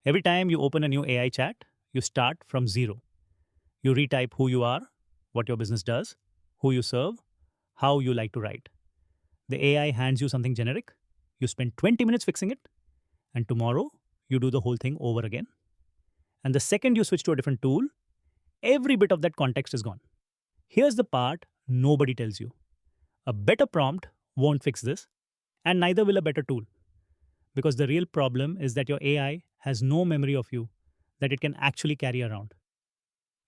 Every time you open a new AI chat, you start from zero. You retype who you are, what your business does, who you serve, how you like to write. The AI hands you something generic, you spend 20 minutes fixing it, and tomorrow you do the whole thing over again. And the second you switch to a different tool, every bit of that context is gone. Here's the part nobody tells you: a better prompt won't fix this, and neither will a better tool. Because the real problem is that your AI has no memory of you that it can actually carry around.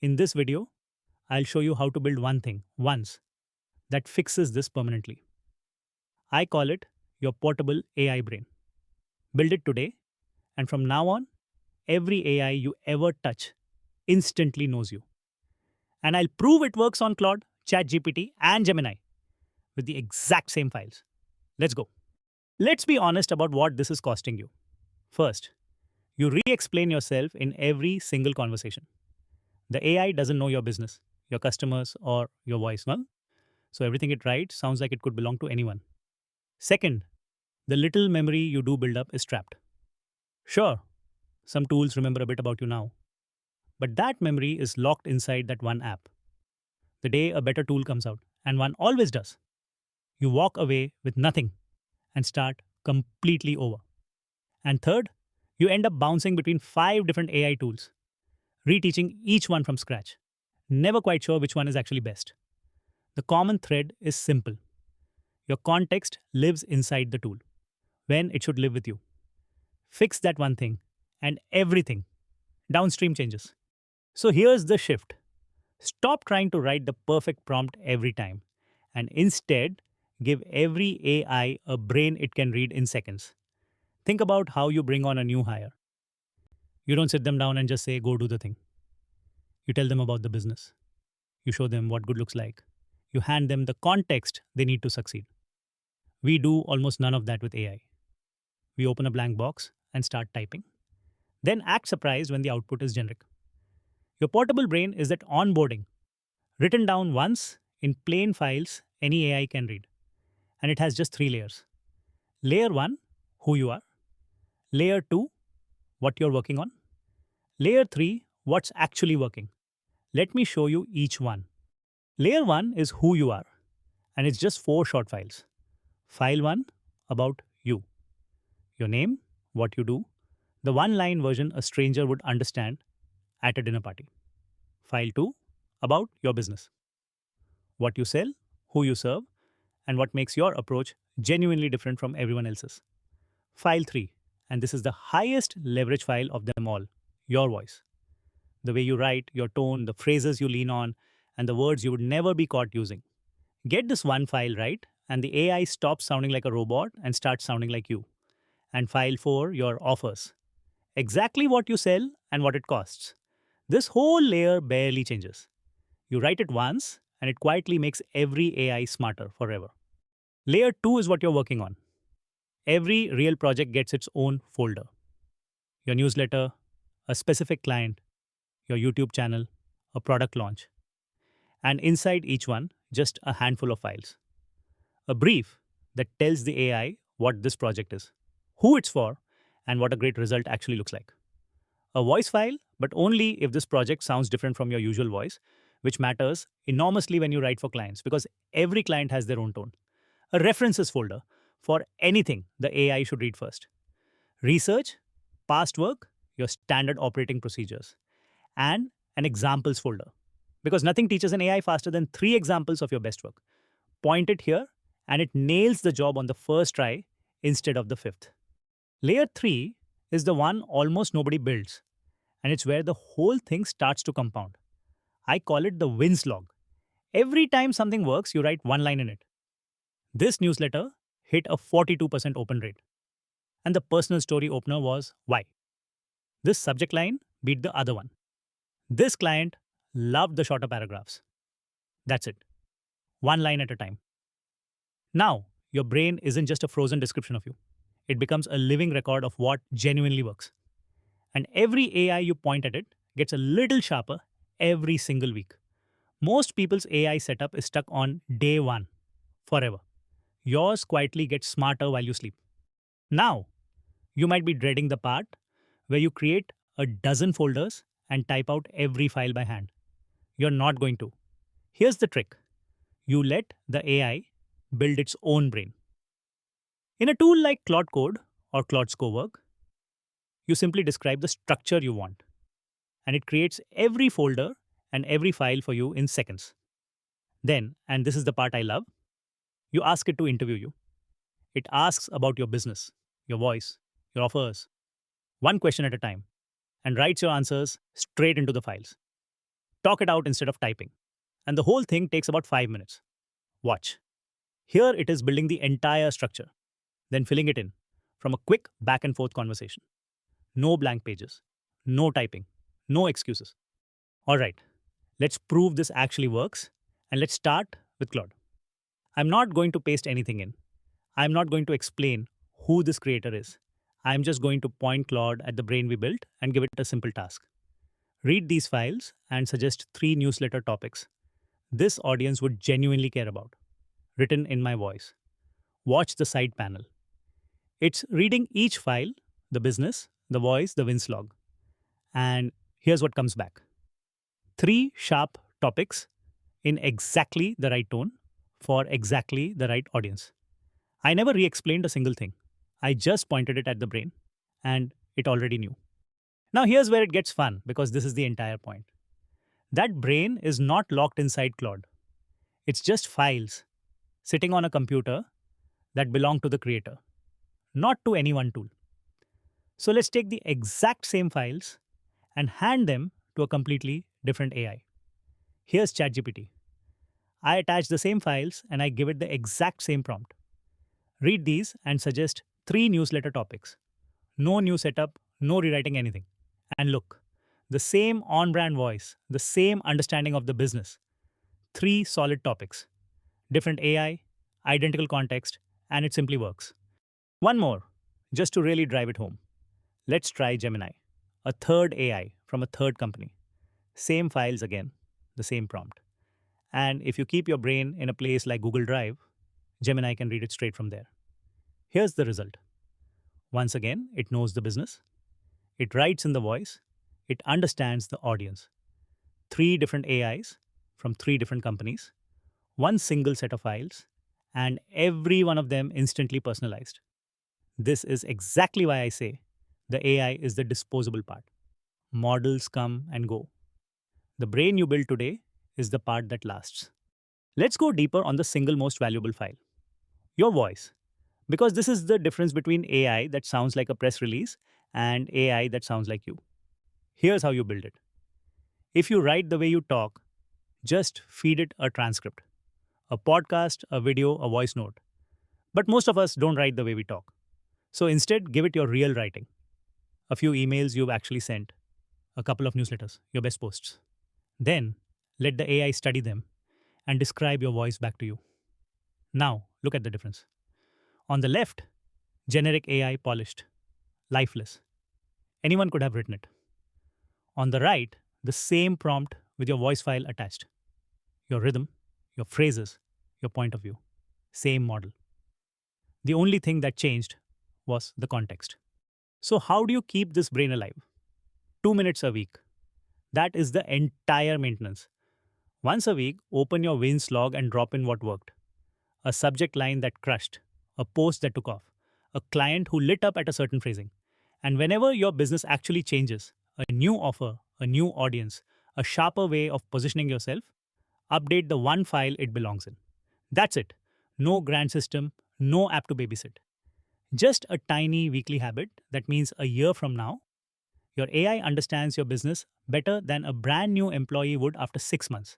In this video, I'll show you how to build one thing, once, that fixes this permanently. I call it your portable AI brain. Build it today, and from now on, every AI you ever touch instantly knows you. And I'll prove it works on Claude, ChatGPT, and Gemini with the exact same files. Let's go. Let's be honest about what this is costing you. First, you re-explain yourself in every single conversation. The AI doesn't know your business, your customers, or your voice, well, so everything it writes sounds like it could belong to anyone. Second, the little memory you do build up is trapped. Sure, some tools remember a bit about you now, but that memory is locked inside that one app. The day a better tool comes out, and one always does, you walk away with nothing and start completely over. And third, you end up bouncing between 5 different AI tools, reteaching each one from scratch, never quite sure which one is actually best. The common thread is simple: your context lives inside the tool, when it should live with you. Fix that one thing, and everything downstream changes. So here's the shift: stop trying to write the perfect prompt every time, and instead, give every AI a brain it can read in seconds. Think about how you bring on a new hire. You don't sit them down and just say, go do the thing. You tell them about the business. You show them what good looks like. You hand them the context they need to succeed. We do almost none of that with AI. We open a blank box and start typing, then act surprised when the output is generic. Your portable brain is that onboarding, written down once in plain files any AI can read. And it has just 3 layers. Layer 1, who you are. Layer 2, what you're working on. Layer 3, what's actually working. Let me show you each one. Layer 1 is who you are, and it's just 4 short files. File 1, about you. Your name, what you do, the one-line version a stranger would understand at a dinner party. File 2, about your business. What you sell, who you serve, and what makes your approach genuinely different from everyone else's. File 3, and this is the highest leverage file of them all, your voice. The way you write, your tone, the phrases you lean on, and the words you would never be caught using. Get this one file right, and the AI stops sounding like a robot and starts sounding like you. And file 4, your offers. Exactly what you sell and what it costs. This whole layer barely changes. You write it once, and it quietly makes every AI smarter forever. Layer 2 is what you're working on. Every real project gets its own folder. Your newsletter, a specific client, your YouTube channel, a product launch. And inside each one, just a handful of files. A brief that tells the AI what this project is, who it's for, and what a great result actually looks like. A voice file, but only if this project sounds different from your usual voice, which matters enormously when you write for clients because every client has their own tone. A references folder for anything the AI should read first. Research, past work, your standard operating procedures. And an examples folder, because nothing teaches an AI faster than 3 examples of your best work. Point it here, and it nails the job on the first try instead of the 5th. Layer 3 is the one almost nobody builds, and it's where the whole thing starts to compound. I call it the wins log. Every time something works, you write one line in it. This newsletter hit a 42% open rate. And the personal story opener was why. This subject line beat the other one. This client loved the shorter paragraphs. That's it. One line at a time. Now, your brain isn't just a frozen description of you. It becomes a living record of what genuinely works. And every AI you point at it gets a little sharper every single week. Most people's AI setup is stuck on day 1, forever. Yours quietly gets smarter while you sleep. Now, you might be dreading the part where you create a dozen folders and type out every file by hand. You're not going to. Here's the trick: you let the AI build its own brain. In a tool like Claude Code or Claude's Cowork, you simply describe the structure you want, and it creates every folder and every file for you in seconds. Then, and this is the part I love, you ask it to interview you. It asks about your business, your voice, your offers, one question at a time, and writes your answers straight into the files. Talk it out instead of typing. And the whole thing takes about 5 minutes. Watch. Here it is building the entire structure, then filling it in from a quick back and forth conversation. No blank pages, no typing, no excuses. All right, let's prove this actually works, and let's start with Claude. I'm not going to paste anything in. I'm not going to explain who this creator is. I'm just going to point Claude at the brain we built and give it a simple task. Read these files and suggest 3 newsletter topics this audience would genuinely care about, written in my voice. Watch the side panel. It's reading each file, the business, the voice, the wins log. And here's what comes back: 3 sharp topics in exactly the right tone for exactly the right audience. I never re explained a single thing. I just pointed it at the brain, and it already knew. Now, here's where it gets fun, because this is the entire point. That brain is not locked inside Claude, it's just files sitting on a computer that belong to the creator, not to any one tool. So let's take the exact same files and hand them to a completely different AI. Here's ChatGPT. I attach the same files and I give it the exact same prompt. Read these and suggest 3 newsletter topics. No new setup, no rewriting anything. And look, the same on brand voice, the same understanding of the business. 3 solid topics. Different AI, identical context, and it simply works. One more, just to really drive it home. Let's try Gemini, a third AI from a third company. Same files again, the same prompt. And if you keep your brain in a place like Google Drive, Gemini can read it straight from there. Here's the result. Once again, it knows the business. It writes in the voice. It understands the audience. 3 different AIs from 3 different companies, one single set of files, and every one of them instantly personalized. This is exactly why I say the AI is the disposable part. Models come and go. The brain you build today is the part that lasts. Let's go deeper on the single most valuable file: your voice. Because this is the difference between AI that sounds like a press release and AI that sounds like you. Here's how you build it. If you write the way you talk, just feed it a transcript, a podcast, a video, a voice note. But most of us don't write the way we talk. So instead, give it your real writing: a few emails you've actually sent, a couple of newsletters, your best posts. Then let the AI study them and describe your voice back to you. Now, look at the difference. On the left, generic AI polished, lifeless. Anyone could have written it. On the right, the same prompt with your voice file attached. Your rhythm, your phrases, your point of view. Same model. The only thing that changed was the context. So, how do you keep this brain alive? 2 minutes a week. That is the entire maintenance. Once a week, open your wins log and drop in what worked: a subject line that crushed, a post that took off, a client who lit up at a certain phrasing. And whenever your business actually changes, a new offer, a new audience, a sharper way of positioning yourself, update the one file it belongs in. That's it. No grand system, no app to babysit. Just a tiny weekly habit that means a year from now, your AI understands your business better than a brand new employee would after 6 months.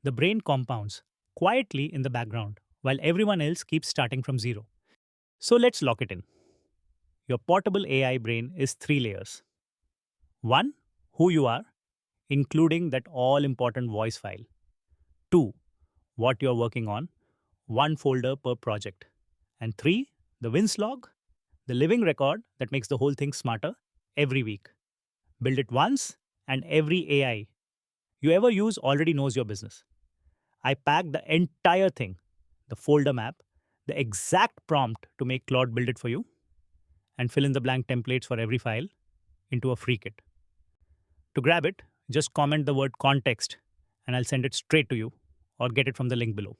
The brain compounds quietly in the background while everyone else keeps starting from zero. So let's lock it in. Your portable AI brain is 3 layers. One, who you are, including that all important voice file. Two, what you're working on, one folder per project. And three, the wins log, the living record that makes the whole thing smarter every week. Build it once, and every AI you ever use already knows your business. I packed the entire thing, the folder map, the exact prompt to make Claude build it for you, and fill in the blank templates for every file. into a free kit. To grab it, just comment the word context and I'll send it straight to you or get it from the link below.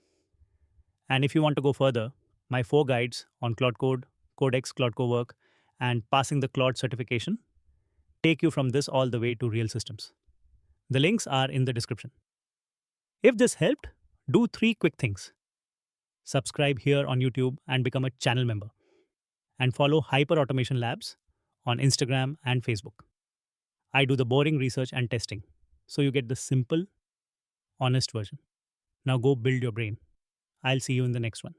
And if you want to go further, my 4 guides on Claude Code, Codex, Claude Cowork, and passing the Claude certification take you from this all the way to real systems. The links are in the description. If this helped, do 3 quick things. Subscribe here on YouTube and become a channel member. And follow Hyper Automation Labs on Instagram and Facebook. I do the boring research and testing, so you get the simple, honest version. Now go build your brain. I'll see you in the next one.